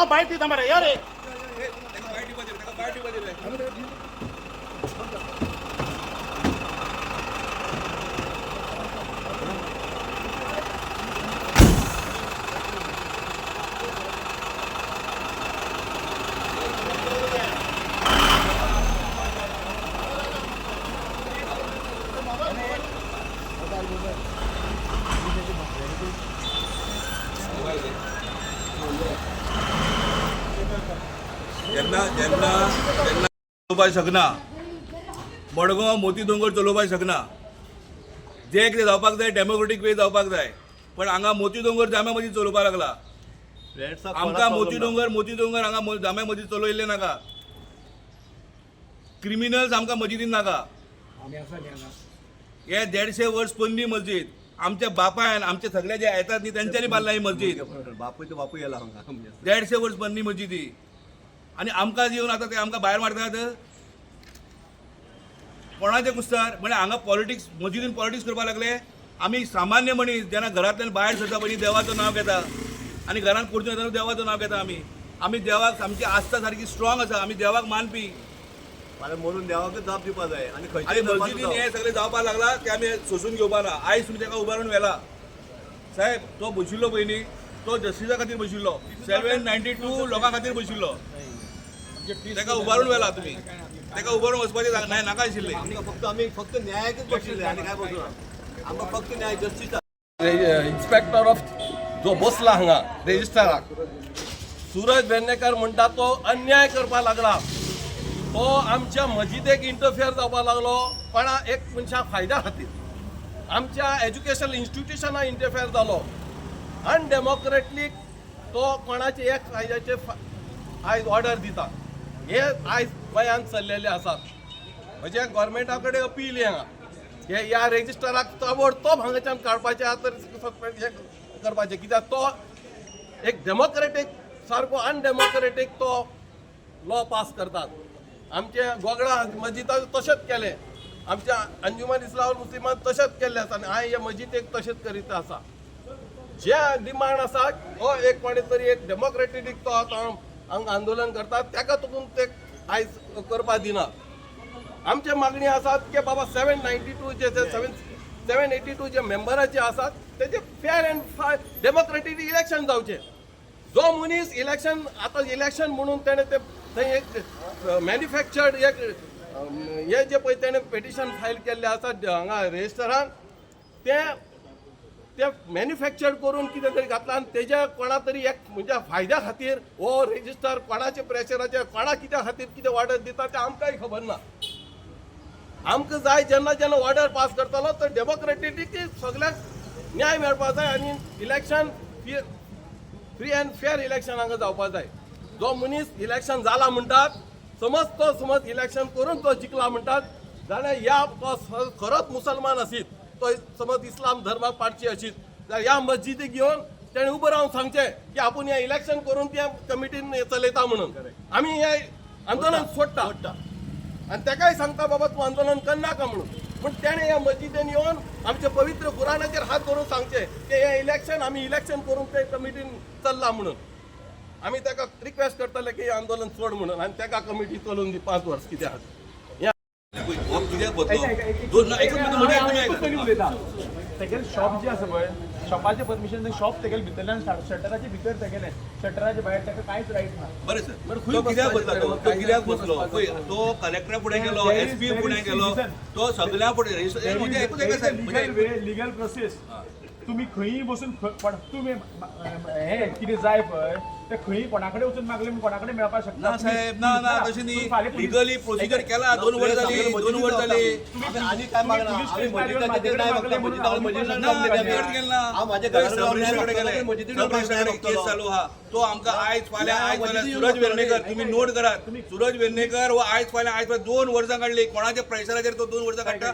bite તમારે યાર चलोवपाक शकना मडगांव मोती दोंगर चलोवपाक शकना जे कितें जावपाक जाय डेमोक्रेटीक वे जावपाक जाय पण हांगा मोती दोंगर जाम्या मदीं चलोवपाक लागला आमकां मोती दोंगर हांगा जाम्या मदीं चलोयल्ले नाका क्रिमिनल्स आमकां मस्जिदीन नाका हे 150 वर्स पोरणी मस्जिद आमच्या बापायन आमचे सगळे जे येतात न्ही तेंच्यांनी बांदला ही मस्जिद बापूय येला 150 वर्स पोरणी मस्जिद ही आणि आमकां येवन आतां ते आमकां भायर मारतात कोणाचे कुस्तार म्हणजे हांगा पॉलिटिक्स मस्जिदीन पॉलिटिक्स करपाक लागले आमी सामान्य मनीस जेन्ना घरांतल्यान भायर सरता पयलीं देवाचें नांव घेता आनी घरांत पडचें येतना देवाचें नांव घेता आमी देवाक आमची आस्था सारकी स्ट्रॉंग आसा आमी देवाक मानपी म्हणून देवाकच जाप दिवपा जाय आणि मस्जिदीन हे सगळे जावपाक लागला ते आमी सोसून घेवपा ना आयज तुमी ताका उबारून व्हेला साहेब तो बशिल्लो पयलीं तो जस्टिसा खातीर बशिल्लो 792 लोकां खातीर बशिल्लो ताका उबारून व्हेला तुमी ताका उबारून वचपाचें नाका आशिल्लें आमी फक्त न्यायाकच बशिल्ले आनी काय बसून आमकां फक्त न्याय जस्टिस इन्स्पेक्टर ऑफ जो बसला हांगा रेजिस्ट्राराक सूरज वेर्णेकर म्हणटा तो अन्याय करपाक लागला तो आमच्या मस्जिदेक इंटरफियर जावपाक लागलो कोणा एक मनशा फायद्या खातीर आमच्या एज्युकेशनल इन्स्टिट्यूशना इंटरफियर जालो अनडेमोक्रेटिक तो कोणाचे एक फायद्याचे आयज ऑर्डर दिता हे आयज गोंयांत चल्लेले आसात म्हणजे गोवोरमेंटा कडेन अपील हांगा हे ह्या रेजिस्ट्राराक ताबडतोब हांगाच्यान काडपाचें तर सस्पेंड करपाचें कित्याक तो एक डेमोक्रेटीक सारको अनडेमोक्रेटीक तो लॉ पास करतात आमच्या गोगडा मस्जिदाक तशेंच केलें आमच्या अंजुमन इस्लाम मुस्लिमान तशेंच केल्ले आसा आनी हांव हे मस्जिदेक तशेंच करीत आसा जे डिमांड आसा हो एक कोणी तरी एक डेमोक्रेटीक तो हांगा आंदोलन करतात ताका तुकून ते आयज करपा दिना आमचे मागणी आसात की बाबा 792 जे 782 जे मेंबराचे आसात तेजे फेअर अँड डेमोक्रेटीक इलेक्शन जावचे जो मनीस इलेक्शन आतां इलेक्शन म्हणून तेणें ते थंय एक मॅन्युफॅक्चर्ड एक हे जे पळय तेणें पेटिशन फायल केल्लें आसा हांगा रेजिस्टरान ते मॅन्युफॅक्चर्ड करून कितें तरी घातलां आनी तेज्या कोणा तरी एक म्हणजे फायद्या खातीर हो रेजिस्टर कोणाचे प्रेशराचेर कोणा कित्या खातीर कितें ऑर्डर दिता तें आमकांय खबर ना आमकां जाय जेन्ना जेन्ना ऑर्डर पास करतलो तर डेमोक्रेटीक सगळ्याक न्याय मेळपा जाय आनी election free and fair election हांगा जावपा जाय जो मनीस इलेक्शन जाला म्हणटात समज इलेक्शन करून तो जिखला म्हणटात जाल्यार ह्या तो खरोच मुसलमान आसीत तो समज इस्लाम धर्माक पाडची आशीत जाल्यार ह्या मस्जिदीक घेवन तेणें उबो रावन सांगचें की आपूण हें इलेक्शन करून त्या कमिटीन चलयता म्हणून आमी हें आंदोलन सोडटा आनी ताकाय सांगता बाबा तूं आंदोलन करनाका म्हणून पूण तेणें ह्या मस्जिदेन येवन आमच्या पवित्र कुरानाचेर हात धरून सांगचें की हें इलेक्शन आमी इलेक्शन करून ते कमिटीन चल्ला म्हणून आमी ताका रिक्वेस्ट करतले की आंदोलन सोड म्हणून आनी ताका कमिटी चलोवन दी 5 वर्स कित्याक शॉप जे आसा पळय शॉपाचे परमिशन शॉप तेगेले भितरल्यान शटराचे भितर तेगेले शटराचे भायर ताका कांयच रायट ना बरें सर तो कित्याक बसला तो कित्याक बसलो पळय तो कलेक्टरा फुडें गेलो एसपी फुडें गेलो तो सगळ्या फुडें लिगल प्रोसेस तुम्ही खंयी बसून तुम्ही हे कितें जाय पळय ते खंयी कोणा कडेन वचून मागले कोणा कडेन मेळपाक शकना ना साहेब ना तशें न्ही लिगली प्रोसिजर केला 2 वर्स जाली आनी काय मागना आमी मस्जिदाचे ते नाही मागले केस चालू हा तो आमकां आयज फाल्यां सूरज वेर्णेकर तुम्ही नोट करात सूरज वेर्णेकर हो आयज फाल्यां 2 वर्सां काडली कोणाच्या प्रेशराचेर तो 2 वर्सां काडटा